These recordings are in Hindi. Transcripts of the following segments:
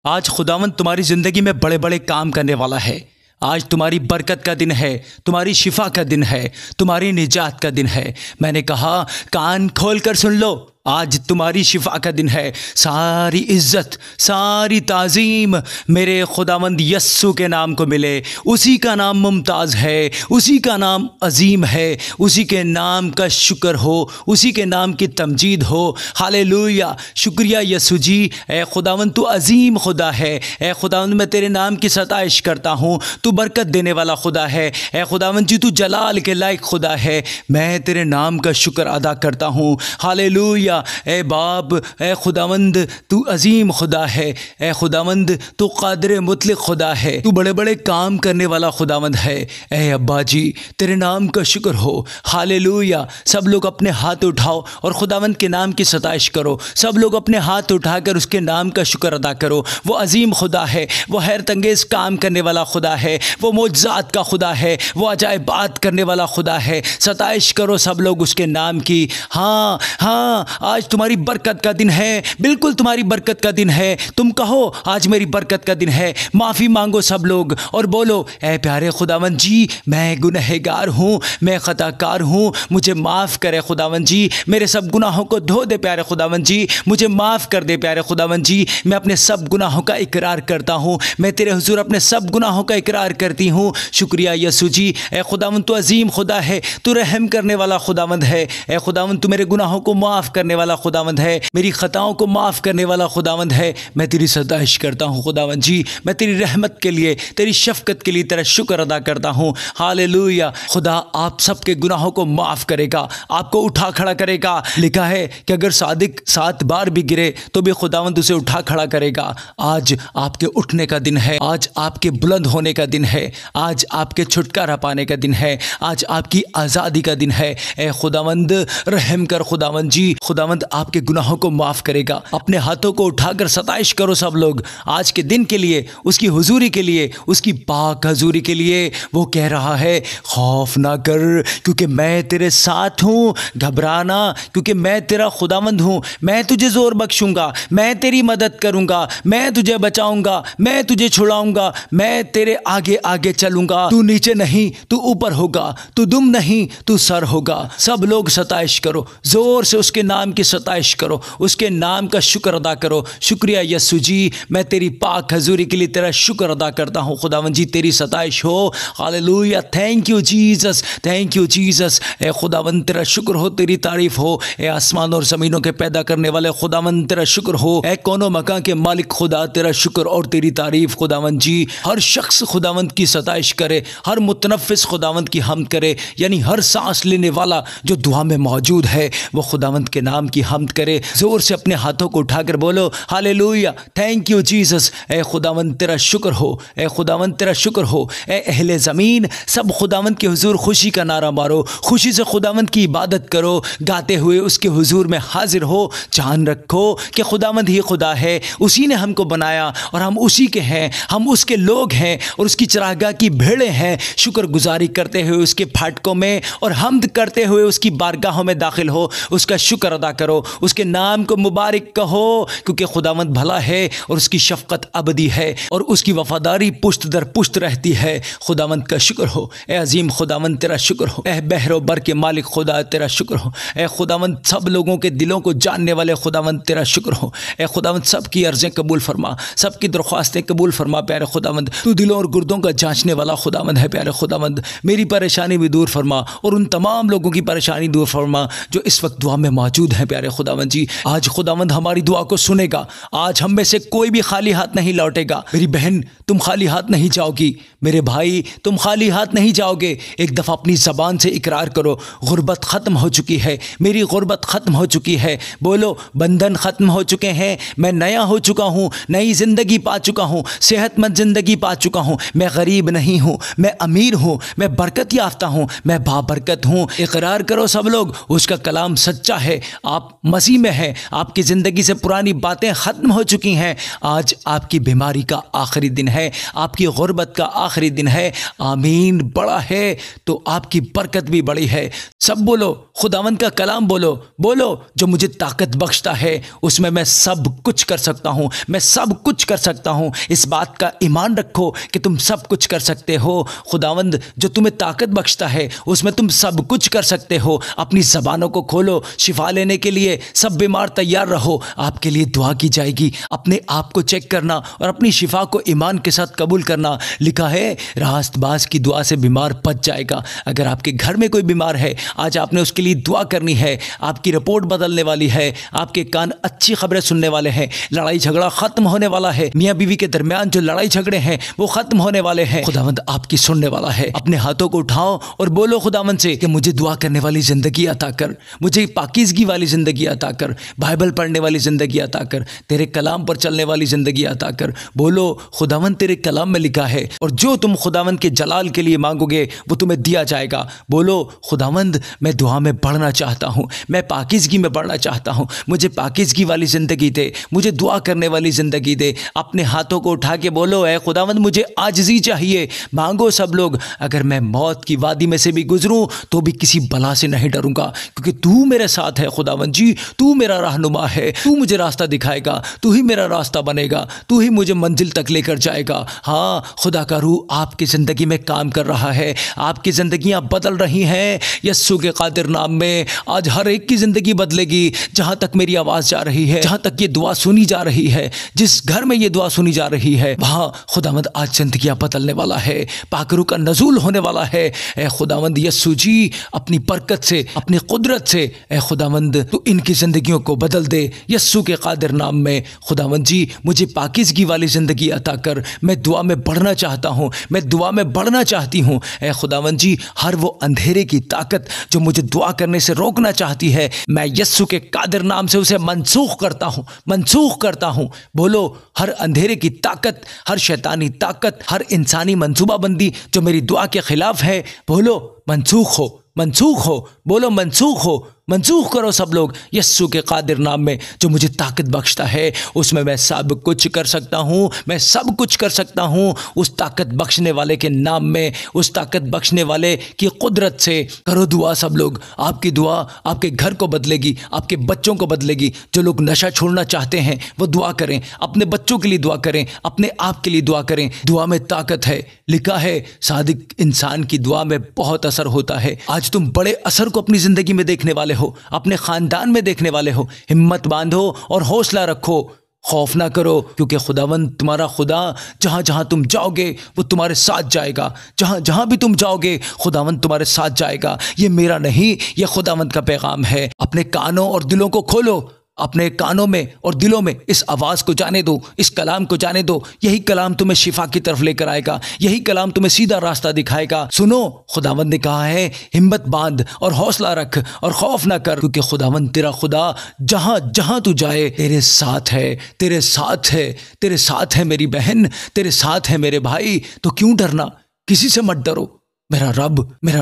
आज खुदावंद तुम्हारी ज़िंदगी में बड़े बड़े काम करने वाला है। आज तुम्हारी बरकत का दिन है, तुम्हारी शिफा का दिन है, तुम्हारी निजात का दिन है। मैंने कहा कान खोल कर सुन लो, आज तुम्हारी शिफा का दिन है। सारी इज़्ज़त, सारी ताज़ीम मेरे खुदावंद यस्सु के नाम को मिले। उसी का नाम मुमताज़ है, उसी का नाम अज़ीम है, उसी के नाम का शुक्र हो, उसी के नाम की तमजीद हो। हालेलुया, शुक्रिया यस्सु जी। ए खुदावंद तू अज़ीम खुदा है। ए खुदावंद मैं तेरे नाम की सताइश करता हूँ। तू बरकत देने वाला खुदा है। ए खुदावंद जी तू जलाल के लायक खुदा है। मैं तेरे नाम का शुक्र अदा करता हूँ। हालेलुया। ए बाप, ए खुदावंद तू अजीम खुदा है। ए खुदावंद तू कादिर मुतलक खुदा है। तू बड़े बड़े काम करने वाला खुदावंद है। ए अब्बा जी तेरे नाम का शुक्र हो। हालेलुया। सब लोग अपने हाथ उठाओ और खुदावंद के नाम की सताइश करो। सब लोग अपने हाथ उठाकर उसके नाम का शुक्र अदा करो। वो अजीम खुदा है, वो हैरत अंगेज़ काम करने वाला खुदा है, वो मोजज़ात का खुदा है, वो अजायबात करने वाला खुदा है। सताइश करो सब लोग उसके नाम की। हाँ हाँ, आज तुम्हारी बरकत का दिन है, बिल्कुल तुम्हारी बरकत का दिन है। तुम कहो आज मेरी बरकत का दिन है। माफ़ी मांगो सब लोग और बोलो ऐ प्यारे खुदावंद जी मैं गुनहगार हूँ, मैं ख़ताकार हूँ, मुझे माफ़ करे खुदावंद जी। मेरे सब गुनाहों को धो दे प्यारे खुदावंद जी, मुझे माफ़ कर दे प्यारे खुदावंद जी। मैं अपने सब गुनाहों का इकरार करता हूँ, मैं तेरे हुजूर अपने सब गुनाहों का इकरार करती हूँ। शुक्रिया यस्सु जी। ए खुदावंद तू अजीम खुदा है, तू रहम करने वाला खुदावंद है। ए खुदावंद तू मेरे गुनाहों को माफ़ करने वाला खुदावंद है, मेरी खताओं को माफ़ करने वाला खुदावंद है। मैं तेरी सताइश करता हूँ खुदावंद जी। मैं तेरी रहमत के लिए, तेरी शफ़क़त के लिए तेरा शुक्र अदा करता हूँ। हालेलुया। खुदा आप सबके गुनाहों को माफ़ करेगा, आपको उठा खड़ा करेगा। लिखा है कि अगर सादिक 7 बार भी गिरे तो भी खुदावंद उसे उठा खड़ा करेगा। आज आपके उठने का दिन है, आज आपके बुलंद होने का दिन है, आज आपके छुटकारा पाने का दिन है, आज आपकी आज़ादी का दिन है। ए खुदावंद रहम कर खुदावंद जी। खुदावंद आपके गुनाहों को माफ़ करेगा। अपने हाथों को उठाकर सताइश करो सब लोग आज के दिन के लिए, उसकी हुजूरी के लिए, उसकी पाक हुजूरी के लिए। वो कह रहा है खौफ ना कर क्योंकि मैं तेरे साथ हूँ, घबराना क्योंकि मैं तेरा खुदावंद हूँ। मैं तुझे ज़ोर बख्शूँगा, मैं तेरी मदद करूँगा, मैं तुझे बचाऊँगा, मैं तुझे छुड़ाऊँगा, मैं तेरे आगे आगे चलूँगा। तू नीचे नहीं तू ऊपर होगा, तू दुम नहीं तू सर होगा। सब लोग सताइश करो, ज़ोर से उसके नाम की सताइश करो, उसके नाम का शुक्र अदा करो। शुक्रिया यस्सु जी, मैं तेरी पाक हजूरी के लिए तेरा शुक्र अदा करता हूँ खुदावंद जी। तेरी सताइश हो। Hallelujah. Thank you Jesus, thank you Jesus. ए खुदावंद तेरा शुक्र हो, तेरी तारीफ़ हो। ए आसमान और ज़मीनों के पैदा करने वाले खुदावंद तेरा शुक्र हो। ए कोनो मकान के मालिक खुदा तेरा शुक्र और तेरी तारीफ़ खुदावंद जी। हर शख्स खुदावंद की सताइश करे, हर मुतनफ़िस खुदावंद की हमद करे, यानी हर सांस लेने वाला जो दुआ में मौजूद है वो खुदावंद के नाम की हमद करे। ज़ोर से अपने हाथों को उठाकर बोलो हालेलुया, थैंक यू जीसस। ए खुदावंद तेरा शुक्र हो, ए खुदावंद तेरा शुक्र हो। ए अहले ज़मीन सब खुदावंद के हुजूर खुशी का नारा मारो, खुशी से खुदावंद की इबादत करो, गाते हुए उसके हुजूर में हाजिर हो। जान रखो कि खुदावंद ही खुदा है, उसी ने हमको बनाया और हम उसी के हैं, हम उसके लोग हैं और उसकी चरागाह की भेड़ें हैं। शुक्रगुजारी करते हुए उसके फाटकों में और हमद करते हुए उसकी बारगाहों में दाखिल हो, उसका शुक्र अदा करो, उसके नाम को मुबारक कहो क्योंकि खुदावंद भला है और उसकी शफ़क़त अबदी है और उसकी वफ़ादारी पुश्त दर पुश्त रहती है। खुदावंद का शुक्र हो। ए अजीम खुदावंद तेरा शुक्र हो। ए बहरो बर के मालिक खुदा तेरा शुक्र हो। ए खुदावंद सब लोगों के दिलों को जानने वाले खुदावंद तेरा शुक्र हो। ए खुदावंद सब की अर्ज़ें कबूल फरमा, सब की दरख्वास्तें कबूल फरमा प्यारे खुदावंद। तू दिलों और गुर्दों का जाँचने वाला खुदावंद है प्यारे खुदावंद। मेरी परेशानी भी दूर फरमा और उन तमाम लोगों की परेशानी दूर फरमा जो इस वक्त दुआ में मौजूद हैं प्यारे खुदावंद जी। आज खुदावंद हमारी दुआ को सुनेगा। आज हम में से कोई भी खाली हाथ नहीं लौटेगा। मेरी बहन तुम खाली हाथ नहीं जाओगी, मेरे भाई तुम खाली हाथ नहीं जाओगे। एक दफ़ा अपनी ज़बान से इकरार करो गुर्बत ख़त्म हो चुकी है, मेरी गुर्बत ख़त्म हो चुकी है। बोलो बंधन ख़त्म हो चुके हैं, मैं नया हो चुका हूँ, नई ज़िंदगी पा चुका हूँ, सेहतमंद ज़िंदगी पा चुका हूँ। मैं गरीब नहीं हूँ, मैं अमीर हूँ, मैं बरकत याफ्ता हूँ, मैं बाबरकत हूँ। इकरार करो सब लोग, उसका कलाम सच्चा है। आप मसीह में हैं, आपकी ज़िंदगी से पुरानी बातें ख़त्म हो चुकी हैं। आज आपकी बीमारी का आखिरी दिन है, आपकी गुर्बत का आखिरी दिन है। आमीन। बड़ा है तो आपकी बरकत भी बड़ी है। सब बोलो, खुदावंद का कलाम बोलो, बोलो जो मुझे ताकत बख्शता है उसमें मैं सब कुछ कर सकता हूँ, मैं सब कुछ कर सकता हूँ। इस बात का ईमान रखो कि तुम सब कुछ कर सकते हो। खुदावंद जो तुम्हें ताकत बख्शता है उसमें तुम सब कुछ कर सकते हो। अपनी ज़बानों को खोलो, शिफा लेने के लिए सब बीमार तैयार रहो, आपके लिए दुआ की जाएगी। अपने आप को चेक करना और अपनी शिफा को ईमान के साथ कबूल करना। लिखा है रास्तबाज की दुआ से बीमार बच जाएगा। अगर आपके घर में कोई बीमार है, आज आपने उसके लिए दुआ करनी है। आपकी रिपोर्ट बदलने वाली है, आपके कान अच्छी खबरें सुनने वाले हैं। लड़ाई झगड़ा खत्म होने वाला है। मियाँ बीवी के दरमियान जो लड़ाई झगड़े हैं वो खत्म होने वाले हैं। खुदावंद आपकी सुनने वाला है। अपने हाथों को उठाओ और बोलो खुदावंद से कि मुझे दुआ करने वाली ज़िंदगी अता कर, मुझे पाकीज़गी वाली ज़िंदगी अता कर, बाइबल पढ़ने वाली ज़िंदगी अता कर, तेरे कलाम पर चलने वाली ज़िंदगी अता कर। बोलो खुदावंद तेरे कलाम में लिखा है और जो तुम खुदावंद के जलाल के लिए मांगोगे वो तुम्हें दिया जाएगा। बोलो खुदावंद मैं दुआ में बढ़ना चाहता हूँ, मैं पाकीज़गी में बढ़ना चाहता हूँ, मुझे पाकीज़गी वाली ज़िंदगी दे, मुझे दुआ करने वाली ज़िंदगी दे। अपने हाथों को उठा के बोलो ऐ खुदावंद मुझे आजिज़ी चाहिए। मांगो सब लोग। अगर मैं मौत की वादी में से भी गुजरूं तो भी किसी बला से नहीं डरूंगा, क्योंकि तू मेरे साथ है। खुदावंद जी तू मेरा रहनुमा है, तू मुझे रास्ता दिखाएगा, तू ही मेरा रास्ता बनेगा, तू ही मुझे मंजिल तक लेकर जाएगा। हाँ, खुदा का रूह आपकी ज़िंदगी में काम कर रहा है, आपकी ज़िंदगियाँ बदल रही हैं। यस्सु के कादिर नाम में आज हर एक की ज़िंदगी बदलेगी। जहाँ तक मेरी आवाज़ जा रही है, जहाँ तक ये दुआ सुनी जा रही है, जिस घर में ये दुआ सुनी जा रही है वहाँ खुदावंद आज ज़िंदगियाँ बदलने वाला है, पाकरू का नज़ूल होने वाला है। ए खुदावंद यस्सु जी अपनी बरकत से, अपनी कुदरत से ए खुदावंद तू इनकी ज़िंदगियों को बदल दे यस्सु के कादिर नाम में। खुदावंद जी मुझे पाकीज़गी वाली ज़िंदगी अता कर। मैं दुआ में बढ़ना चाहता हूँ, मैं दुआ में बढ़ना चाहती हूँ। ए खुदावंद जी हर वो अंधेरे की ताकत जो मुझे दुआ करने से रोकना चाहती है, मैं यस्सु के कादिर नाम से उसे मनसूख करता हूँ, मनसूख करता हूँ। बोलो हर अंधेरे की ताकत, हर शैतानी ताकत, हर इंसानी मंसूबाबंदी जो मेरी दुआ के खिलाफ है, बोलो मनसूख हो, मनसूख हो। बोलो मनसूख हो, मनसूख करो सब लोग यस्सु के कादिर नाम में। जो मुझे ताकत बख्शता है उसमें मैं सब कुछ कर सकता हूँ, मैं सब कुछ कर सकता हूँ उस ताकत बख्शने वाले के नाम में, उस ताकत बख्शने वाले की कुदरत से। करो दुआ सब लोग। आपकी दुआ आपके घर को बदलेगी, आपके बच्चों को बदलेगी। जो लोग नशा छोड़ना चाहते हैं वो दुआ करें, अपने बच्चों के लिए दुआ करें, अपने आप के लिए दुआ करें। दुआ में ताकत है। लिखा है सादिक इंसान की दुआ में बहुत असर होता है। आज तुम बड़े असर को अपनी ज़िंदगी में देखने वाले हो, अपने खानदान में देखने वाले हो। हिम्मत बांधो और हौसला रखो, खौफ ना करो, क्योंकि खुदावंद तुम्हारा खुदा जहाँ जहाँ तुम जाओगे वो तुम्हारे साथ जाएगा। जहाँ जहाँ भी तुम जाओगे खुदावंद तुम्हारे साथ जाएगा। ये मेरा नहीं, ये खुदावंद का पैगाम है। अपने कानों और दिलों को खोलो, अपने कानों में और दिलों में इस आवाज़ को जाने दो, इस कलाम को जाने दो। यही कलाम तुम्हें शिफा की तरफ लेकर आएगा, यही कलाम तुम्हें सीधा रास्ता दिखाएगा। सुनो, खुदावंद ने कहा है हिम्मत बांध और हौसला रख और खौफ ना कर, क्योंकि खुदावंद तेरा खुदा जहाँ जहाँ तू जाए तेरे साथ है, तेरे साथ है, तेरे साथ है मेरी बहन, तेरे साथ है मेरे भाई। तो क्यों डरना, किसी से मत डरो। मेरा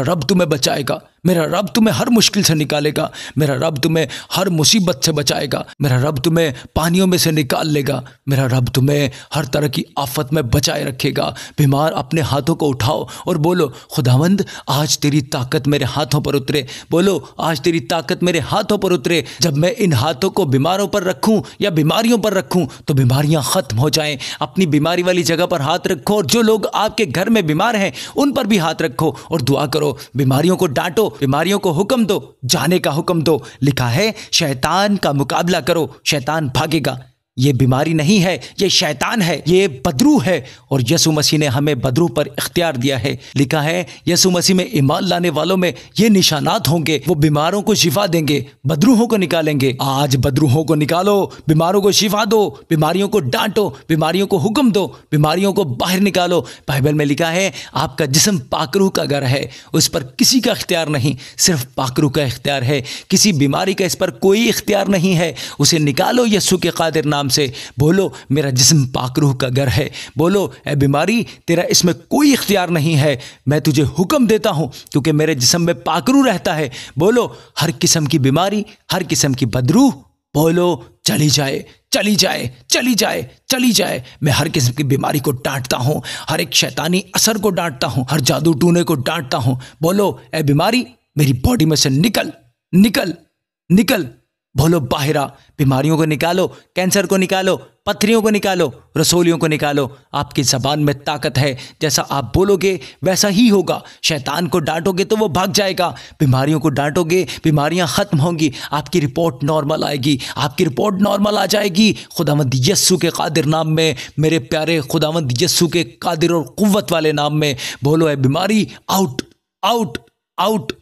रब तुम्हें बचाएगा, मेरा रब तुम्हें हर मुश्किल से निकालेगा, मेरा रब तुम्हें हर मुसीबत से बचाएगा, मेरा रब तुम्हें पानियों में से निकाल लेगा, मेरा रब तुम्हें हर तरह की आफत में बचाए रखेगा। बीमार अपने हाथों को उठाओ और बोलो खुदावंद आज तेरी ताकत मेरे हाथों पर उतरे। बोलो आज तेरी ताकत मेरे हाथों पर उतरे। जब मैं इन हाथों को बीमारों पर रखूं या बीमारियों पर रखूं तो बीमारियां खत्म हो जाएं। अपनी बीमारी वाली जगह पर हाथ रखो और जो लोग आपके घर में बीमार हैं उन पर भी हाथ रखो और दुआ करो। बीमारियों को डांटो, बीमारियों को हुक्म दो, जाने का हुक्म दो। लिखा है शैतान का मुकाबला करो, शैतान भागेगा। ये बीमारी नहीं है, ये शैतान है, ये बदरू है और यसु मसीह ने हमें बदरू पर इख्तियार दिया है। लिखा है यसु मसीह में ईमान लाने वालों में ये निशानात होंगे, वो बीमारों को शिफा देंगे, बदरूहों को निकालेंगे। आज बदरूहों को निकालो, बीमारों को शिफा दो, बीमारियों को डांटो, बीमारियों को हुक्म दो, बीमारियों को बाहर निकालो। बाइबल में लिखा है आपका जिस्म पाकरू का घर है, उस पर किसी का इख्तियार नहीं, सिर्फ पाकरू का इख्तियार है। किसी बीमारी का इस पर कोई इख्तियार नहीं है। उसे निकालो यसु के कादिर नाम नाम से। बोलो मेरा जिस्म पाक रूह का घर है। बोलो ए बीमारी, तेरा इसमें कोई इख्तियार नहीं है। मैं तुझे हुक्म देता हूँ क्योंकि मेरे जिस्म में पाक रूह रहता है। बोलो हर किस्म की बीमारी, हर किस्म की बदरूह, बोलो चली जाए, चली जाए, चली जाए, चली जाए। मैं हर किस्म की बीमारी को डांटता हूँ, हर एक शैतानी असर को डांटता हूँ, हर जादू टूने को डांटता हूँ। बोलो ए बीमारी, मेरी बॉडी में से निकल, निकल, निकल। बोलो बाहिरा, बीमारियों को निकालो, कैंसर को निकालो, पत्थरियों को निकालो, रसोलियों को निकालो। आपकी ज़बान में ताकत है, जैसा आप बोलोगे वैसा ही होगा। शैतान को डांटोगे तो वो भाग जाएगा, बीमारियों को डांटोगे बीमारियां ख़त्म होंगी, आपकी रिपोर्ट नॉर्मल आएगी, आपकी रिपोर्ट नॉर्मल आ जाएगी। खुदावंद यस्सु के कादिर नाम में, मेरे प्यारे खुदावंद यस्सु के कादिर और कुव्वत वाले नाम में, बोलो ए बीमारी आउट, आउट, आउट।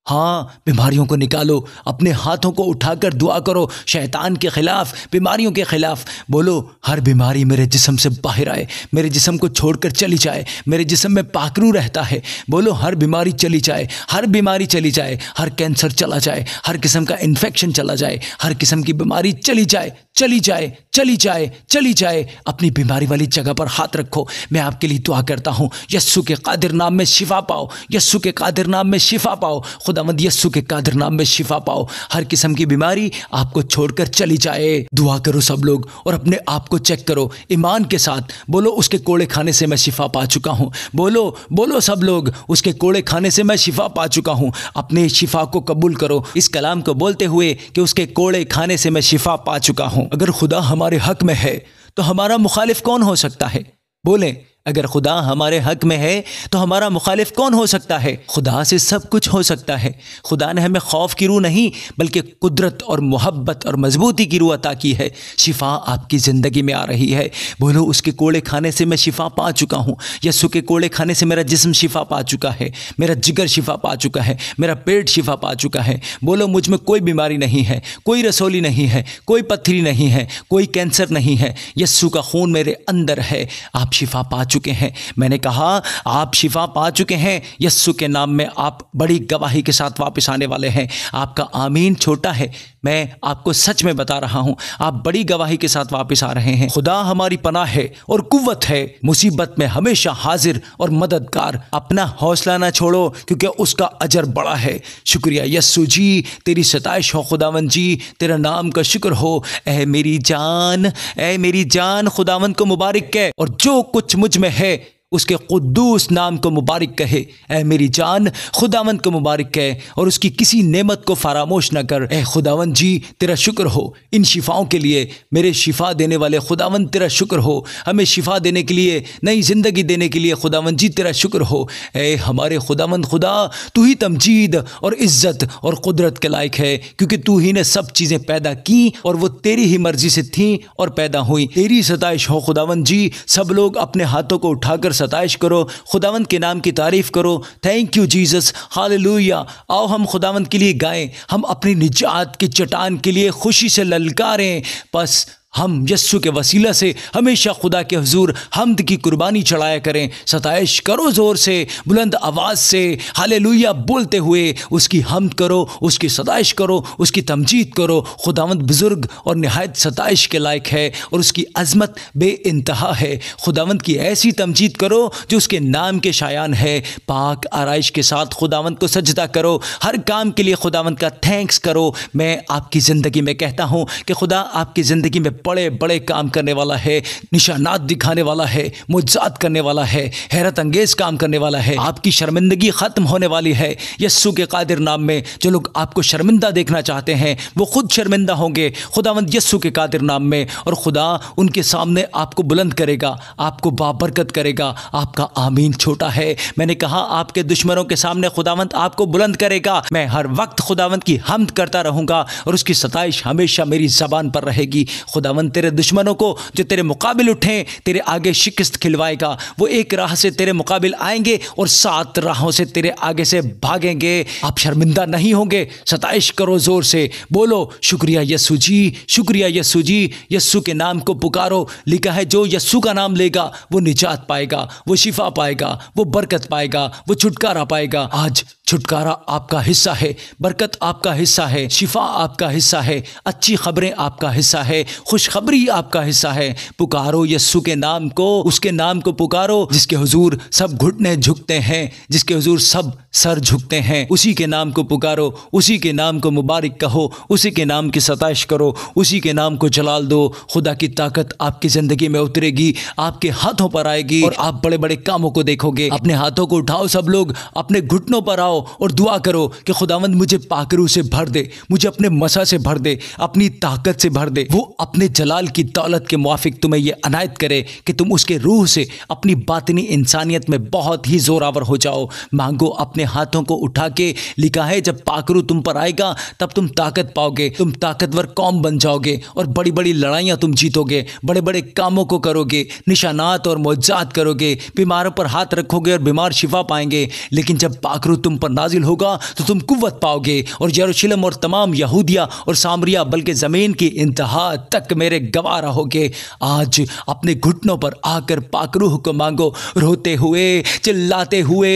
हाँ, बीमारियों को निकालो, अपने हाथों को उठाकर दुआ करो शैतान के खिलाफ, बीमारियों के खिलाफ। बोलो हर बीमारी मेरे जिस्म से बाहर आए, मेरे जिस्म को छोड़कर चली जाए, मेरे जिस्म में पाकरू रहता है। बोलो हर बीमारी चली जाए, हर बीमारी चली जाए, हर कैंसर चला जाए, हर किस्म का इन्फेक्शन चला जाए, हर किस्म की बीमारी चली जाए, चली जाए, चली जाए, चली जाए। अपनी बीमारी वाली जगह पर हाथ रखो, मैं आपके लिए दुआ करता हूँ। यस्सु के कादिर नाम में शिफा पाओ, यस्सु के कादिर नाम में शिफा पाओ, खुदावंद यस्सु के कादिर नाम में शिफा पाओ। हर किस्म की बीमारी आपको छोड़कर चली जाए। दुआ करो सब लोग और अपने आप को चेक करो ईमान के साथ। बोलो उसके कोड़े खाने से मैं शिफा पा चुका हूँ। बोलो बोलो सब लोग, उसके कोड़े खाने से मैं शिफा पा चुका हूँ। अपने शिफा को कबूल करो इस कलाम को बोलते हुए कि उसके कोड़े खाने से मैं शिफा पा चुका हूँ। अगर खुदा हमारे हक में है तो हमारा मुखालिफ कौन हो सकता है? बोलें, अगर खुदा हमारे हक में है तो हमारा मुखालिफ कौन हो सकता है? खुदा से सब कुछ हो सकता है। खुदा ने हमें खौफ की रूह नहीं बल्कि कुदरत और मोहब्बत और मजबूती की रूह अता की है। शिफा आपकी ज़िंदगी में आ रही है। बोलो उसके कोड़े खाने से मैं शिफा पा चुका हूँ। यस्सु के कोड़े खाने से मेरा जिस्म शिफा पा चुका है, मेरा जिगर शिफा पा चुका है, मेरा पेट शिफा पा चुका है। बोलो मुझ में कोई बीमारी नहीं है, कोई रसोली नहीं है, कोई पत्थरी नहीं है, कोई कैंसर नहीं है। यस्सु का खून मेरे अंदर है। आप शिफा पा चुके हैं। मैंने कहा आप शिफा पा चुके हैं। यस्सु के नाम में आप बड़ी गवाही के साथ वापस आने वाले हैं। आपका आमीन छोटा है, मैं आपको सच में बता रहा हूं, आप बड़ी गवाही के साथ वापस आ रहे हैं। खुदा हमारी पनाह है और कुव्वत है, मुसीबत में हमेशा हाजिर और मददगार। अपना हौसला ना छोड़ो क्योंकि उसका अजर बड़ा है। शुक्रिया यस्सु जी, तेरी सताइश हो खुदावंद जी, तेरा नाम का शुक्र हो। ऐ मेरी जान, ऐ मेरी जान खुदावंद को मुबारक कह और जो कुछ मुझ में है उसके कुद्दूस नाम को मुबारक कहे। ऐ मेरी जान खुदावंद को मुबारक कहे और उसकी किसी नेमत को फरामोश न कर। ऐ खुदावंद जी तेरा शुक्र हो इन शिफाओं के लिए। मेरे शिफा देने वाले खुदावंद तेरा शुक्र हो। हमें शिफा देने के लिए, नई ज़िंदगी देने के लिए खुदावंद जी तेरा शुक्र हो। ऐ हमारे खुदावंद खुदा, तू ही तमजीद और इज़्ज़त और कुदरत के लायक है क्योंकि तू ही ने सब चीज़ें पैदा की और वो तेरी ही मर्जी से थीं और पैदा हुई। तेरी सताइश हो खुदावंद जी। सब लोग अपने हाथों को उठाकर सताइश करो, खुदावंद के नाम की तारीफ करो। Thank you Jesus, hallelujah. आओ हम खुदावंद के लिए गाएं, हम अपनी निजात की चट्टान के लिए खुशी से ललकारें। बस हम यस्सु के वसीला से हमेशा खुदा के हुजूर हमद की कुर्बानी चढ़ाया करें। सताइश करो ज़ोर से, बुलंद आवाज़ से हालेलुया बोलते हुए उसकी हमद करो, उसकी सताइश करो, उसकी तमजीद करो। खुदावंद बुज़ुर्ग और निहायत सताइश के लायक है और उसकी अज़मत बेइंतहा है। खुदावंद की ऐसी तमजीद करो जो उसके नाम के शायान है। पाक आराइश के साथ खुदावंद को सजदा करो। हर काम के लिए खुदावंद का थैंक्स करो। मैं आपकी ज़िंदगी में कहता हूँ कि खुदा आपकी ज़िंदगी में बड़े बड़े काम करने वाला है, निशानात दिखाने वाला है, मुज्जात करने वाला है, हैरत अंगेज काम करने वाला है। आपकी शर्मिंदगी ख़त्म होने वाली है यस्सु के कादिर नाम में। जो लोग आपको शर्मिंदा देखना चाहते हैं वो खुद शर्मिंदा होंगे खुदावंद यस्सु के कादिर नाम में, और खुदा उनके सामने आपको बुलंद करेगा, आपको बाबरकत करेगा। आपका आमीन छोटा है। मैंने कहा आपके दुश्मनों के सामने खुदावंद आपको बुलंद करेगा। मैं हर वक्त खुदावंद की हमद करता रहूँगा और उसकी सताइश हमेशा मेरी ज़बान पर रहेगी। खुदावंद तेरे दुश्मनों को जो तेरे मुकाबिल उठें तेरे आगे शिकस्त खिलवाएगा। वो एक राह से तेरे मुकाबिल आएंगे और 7 राहों से तेरे आगे से भागेंगे। आप शर्मिंदा नहीं होंगे। सताइश करो ज़ोर से, बोलो शुक्रिया यस्सु जी, शुक्रिया यस्सु जी। यस्सु के नाम को पुकारो। लिखा है जो यस्सु का नाम लेगा वो निजात पाएगा, वो शिफा पाएगा, वो बरकत पाएगा, वो छुटकारा पाएगा। आज छुटकारा आपका हिस्सा है, बरकत आपका हिस्सा है, शिफा आपका हिस्सा है, अच्छी खबरें आपका हिस्सा है, खुशखबरी आपका हिस्सा है। पुकारो यस्सु के नाम को, उसके नाम को पुकारो जिसके हुजूर सब घुटने झुकते हैं, जिसके हुजूर सब सर झुकते हैं। उसी के नाम को पुकारो, उसी के नाम को मुबारक कहो, उसी के नाम की सताइश करो, उसी के नाम को जलाल दो। खुदा की ताकत आपकी ज़िंदगी में उतरेगी, आपके हाथों पर आएगी और आप बड़े बड़े कामों को देखोगे। अपने हाथों को उठाओ, सब लोग अपने घुटनों पर आओ और दुआ करो कि खुदावंद मुझे पाकरू से भर दे, मुझे अपने मसा से भर दे, अपनी ताकत से भर दे। वो अपने जलाल की दौलत के मुआफिक तुम्हें ये अनायत करे कि तुम उसके रूह से अपनी बातिनी इंसानियत में बहुत ही जोरावर हो जाओ। मांगो अपने हाथों को उठा के। लिखा है जब पाकरू तुम पर आएगा तब तुम ताकत पाओगे, तुम ताकतवर कौम बन जाओगे और बड़ी बड़ी लड़ाइयाँ तुम जीतोगे, बड़े बड़े कामों को करोगे, निशानात और मौजात करोगे, बीमारों पर हाथ रखोगे और बीमार शिफा पाएंगे। लेकिन जब पाकरू तुम पर नाजिल होगा तो तुम कुव्वत पाओगे और यरूशलेम और तमाम यहूदिया और सामरिया बल्कि ज़मीन की इंतहा तक मेरे गवाह रहोगे। आज अपने घुटनों पर आकर पाकरूह को मांगो, रोते हुए, चिल्लाते हुए,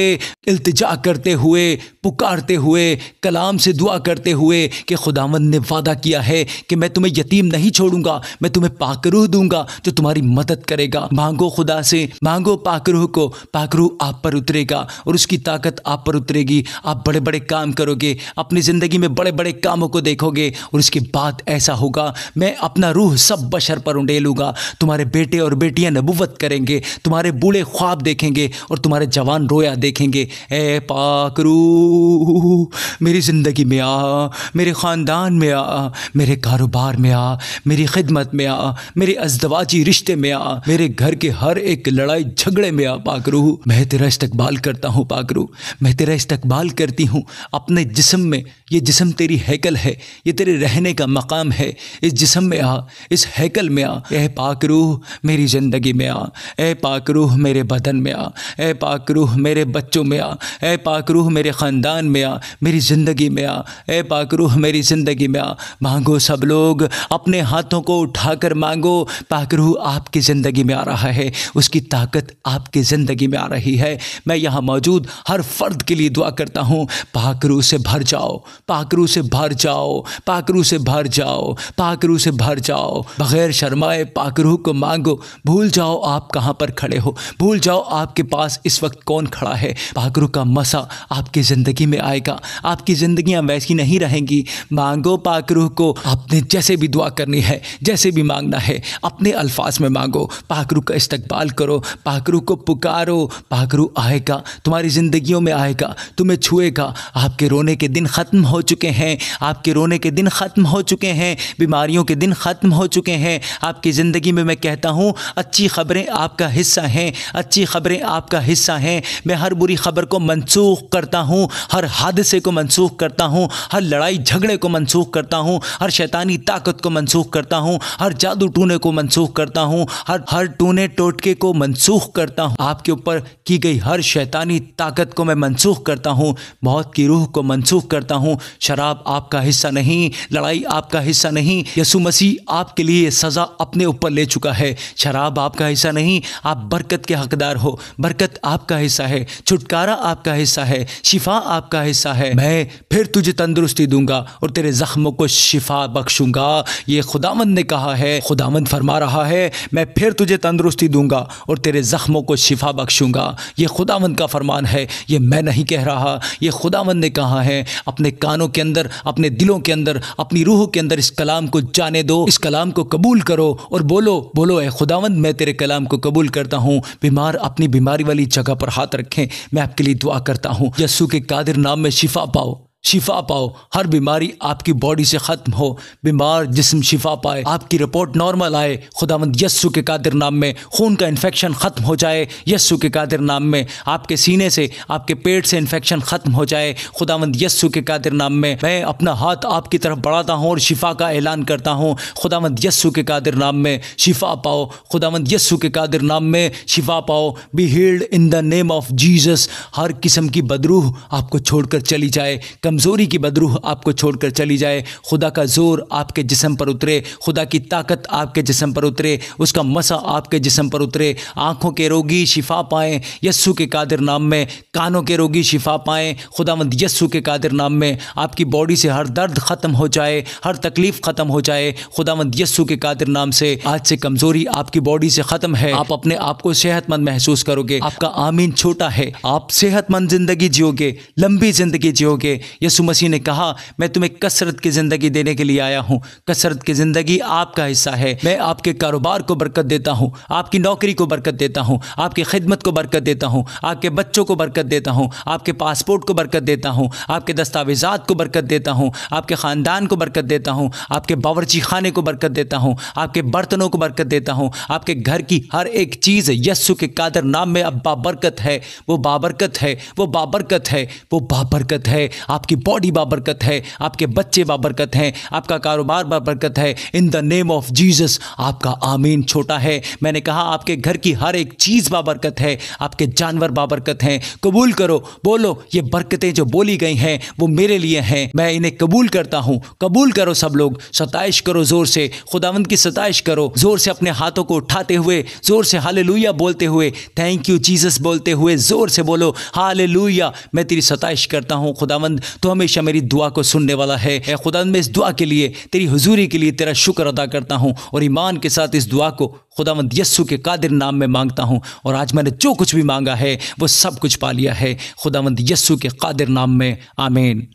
इल्तिजा करते हुए, पुकारते हुए, कलाम से दुआ करते हुए कि खुदावंद ने वादा किया है कि मैं तुम्हें यतीम नहीं छोड़ूंगा, मैं तुम्हें पाकरूह दूंगा जो तुम्हारी मदद करेगा। मांगो खुदा से, मांगो पाकरूह को। पाकरूह आप पर उतरेगा और उसकी ताकत आप पर उतरेगी। आप बड़े बड़े काम करोगे, अपनी ज़िंदगी में बड़े बड़े कामों को देखोगे और उसके बाद ऐसा होगा, मैं अपना रूह सब बशर पर उंडेलूंगा। तुम्हारे बेटे और बेटियां नबुव्वत करेंगे, तुम्हारे बूढ़े ख्वाब देखेंगे और तुम्हारे जवान रोया देखेंगे। ए पाकरूह मेरी ज़िंदगी में आ, मेरे ख़ानदान में आ, मेरे कारोबार में आ, मेरी खिदमत में आ, मेरे अज़दवाजी रिश्ते में आ, मेरे घर के हर एक लड़ाई झगड़े में आ। पाकरूह मैं तेरा इस्तकबाल करता हूँ, पाकरूह मैं तेरा इस्तकबाल करती हूँ अपने जिस्म में। ये जिस्म तेरी हैकल है, ये तेरे रहने का मकाम है। इस जिस्म में आ, इस हैकल में आ। ए पाकरूह मेरी ज़िंदगी में आ, ए पाकरूह मेरे बदन में आ, ए पाकरूह मेरे बच्चों में आ, ए पाकरूह मेरे ख़ानदान में आ, मेरी ज़िंदगी में आ, ए पाकरूह मेरी ज़िंदगी में आ। मांगो सब लोग, अपने हाथों को उठाकर मांगो। पाकरूह आपकी ज़िंदगी में आ रहा है, उसकी ताकत आपकी ज़िंदगी में आ रही है। मैं यहाँ मौजूद हर फ़र्द के लिए दुआ करता हूँ, पाकरूह से भर जाओ, पाकरूह से भर जाओ, पाकरूह से भर जाओ, पाकरूह से भर जाओ। बग़ैर शर्माए पाकरूह को मांगो। भूल जाओ आप कहाँ पर खड़े हो, भूल जाओ आपके पास इस वक्त कौन खड़ा है। पाकरूह का मसा आपकी ज़िंदगी में आएगा, आपकी ज़िंदगियाँ वैसी नहीं रहेंगी। मांगो पाकरूह को। आपने जैसे भी दुआ करनी है, जैसे भी मांगना है, अपने अल्फाज में मांगो। पाकरूह का इस्तकबाल करो, पाकरूह को पुकारो। पाकरूह आएगा, तुम्हारी ज़िंदगियों में आएगा, तुम्हें छुएगा। आपके रोने के दिन ख़त्म हो चुके हैं, आपके रोने के दिन ख़त्म हो चुके हैं, बीमारियों के दिन ख़त्म हो चुके हैं। आपकी ज़िंदगी में मैं कहता हूँ अच्छी ख़बरें आपका हिस्सा हैं, अच्छी ख़बरें आपका हिस्सा हैं। मैं हर बुरी ख़बर को मनसूख करता हूँ, हर हादसे को मनसूख करता हूँ, हर लड़ाई झगड़े को मनसूख करता हूँ, हर शैतानी ताकत को मनसूख करता हूँ, हर जादू टूने को मनसूख करता हूँ, हर टूने टोटके को मनसूख करता हूँ। आपके ऊपर की गई हर शैतानी ताकत को मैं मनसूख करता हूँ, मौत की रूह को मनसूख करता हूँ। शराब आपका हिस्सा नहीं, लड़ाई आपका हिस्सा नहीं। यीशु मसीह आपके लिए सज़ा अपने ऊपर ले चुका है। शराब आपका हिस्सा नहीं, आप बरकत के हकदार हो, बरकत आपका हिस्सा है, छुटकारा आपका हिस्सा है, शिफा आपका हिस्सा है। मैं फिर तुझे तंदुरुस्ती दूंगा और तेरे ज़ख्मों को शिफा बख्शूंगा। ये खुदावंद ने कहा है, खुदावंद फरमा रहा है, मैं फिर तुझे तंदुरुस्ती दूंगा और तेरे ज़ख्मों को शिफा बख्शूंगा। ये खुदावंद का फरमान है, ये मैं नहीं कह रहा, ये खुदावंद ने कहा है। अपने कानों के अंदर, अपने दिलों के अंदर, अपनी रूह के अंदर इस कलाम को जाने दो, इस कलाम को कबूल करो और बोलो, बोलो ए खुदावंद मैं तेरे कलाम को कबूल करता हूँ। बीमार अपनी बीमारी वाली जगह पर हाथ रखें, मैं आपके लिए दुआ करता हूँ। यस्सु के कादिर नाम में शिफा पाओ, शिफा पाओ। हर बीमारी आपकी बॉडी से ख़त्म हो, बीमार जिस्म शिफा पाए, आपकी रिपोर्ट नॉर्मल आए। खुदावंद यस्सु के कादिर नाम में खून का इन्फेक्शन ख़त्म हो जाए। यस्सु के कादिर नाम में आपके सीने से, आपके पेट से इन्फेक्शन ख़त्म हो जाए। खुदावंद यस्सु के कादिर नाम में मैं अपना हाथ आपकी तरफ बढ़ाता हूँ और शिफा का ऐलान करता हूँ। खुदावंद यस्सु के कादिर नाम में शिफा पाओ, खुदावंद यस्सु के कादिर नाम में शिफा पाओ। Be healed in the name of Jesus. हर किस्म की बदरूह आपको छोड़कर चली जाए, कमज़ोरी की बदरूह आपको छोड़कर चली जाए, खुदा का ज़ोर आपके जिस्म पर उतरे, खुदा की ताकत आपके जिस्म पर उतरे, उसका मसा आपके जिस्म पर उतरे। आँखों के रोगी शिफा पाएँ यस्सु के कादिर नाम में, कानों के रोगी शिफा पाएँ खुदावंद यस्सु के कादिर नाम में। आपकी बॉडी से हर दर्द ख़त्म हो जाए, हर तकलीफ़ ख़त्म हो जाए खुदावंद यस्सु के कादिर नाम से। आज से कमज़ोरी आपकी बॉडी से ख़त्म है, आप अपने आप को सेहतमंद महसूस करोगे। आपका आमीन छोटा है, आप सेहतमंद ज़िंदगी जियोगे, लंबी ज़िंदगी जियोगे। यीशु मसीह ने कहा मैं तुम्हें कसरत की ज़िंदगी देने के लिए आया हूँ। कसरत की ज़िंदगी आपका हिस्सा है। मैं आपके कारोबार को बरकत देता हूँ, आपकी नौकरी को बरकत देता हूँ, आपकी खिदमत को बरकत देता हूँ, आपके बच्चों को बरकत देता हूँ, आपके पासपोर्ट को बरकत देता हूँ, आपके दस्तावेज़ात को बरकत देता हूँ, आपके ख़ानदान को बरकत देता हूँ, आपके बावर्ची खाने को बरकत देता हूँ, आपके बर्तनों को बरकत देता हूँ, आपके घर की हर एक चीज़ यस्सु के कादर नाम में अब बाबरकत है। वो बाबरकत है, वो बाबरकत है, वो बाबरकत है। आपकी बॉडी बाबरकत है, आपके बच्चे बाबरकत हैं, आपका कारोबार बाबरकत है। इन द नेम ऑफ जीसस आपका आमीन छोटा है। मैंने कहा आपके घर की हर एक चीज़ बाबरकत है, आपके जानवर बाबरकत हैं। कबूल करो, बोलो ये बरकतें जो बोली गई हैं वो मेरे लिए हैं, मैं इन्हें कबूल करता हूँ। कबूल करो सब लोग, सताइश करो ज़ोर से, खुदावंद की सताइश करो ज़ोर से, अपने हाथों को उठाते हुए ज़ोर से हालेलुया बोलते हुए, थैंक यू जीसस बोलते हुए ज़ोर से बोलो हालेलुया। मैं तेरी सताइश करता हूँ खुदावंद, तो हमेशा मेरी दुआ को सुनने वाला है। खुदावंद मैं इस दुआ के लिए, तेरी हुजूरी के लिए तेरा शुक्र अदा करता हूँ और ईमान के साथ इस दुआ को खुदावंद यस्सु के कादिर नाम में मांगता हूँ। और आज मैंने जो कुछ भी मांगा है वो सब कुछ पा लिया है खुदावंद यस्सु के कादिर नाम में, आमीन।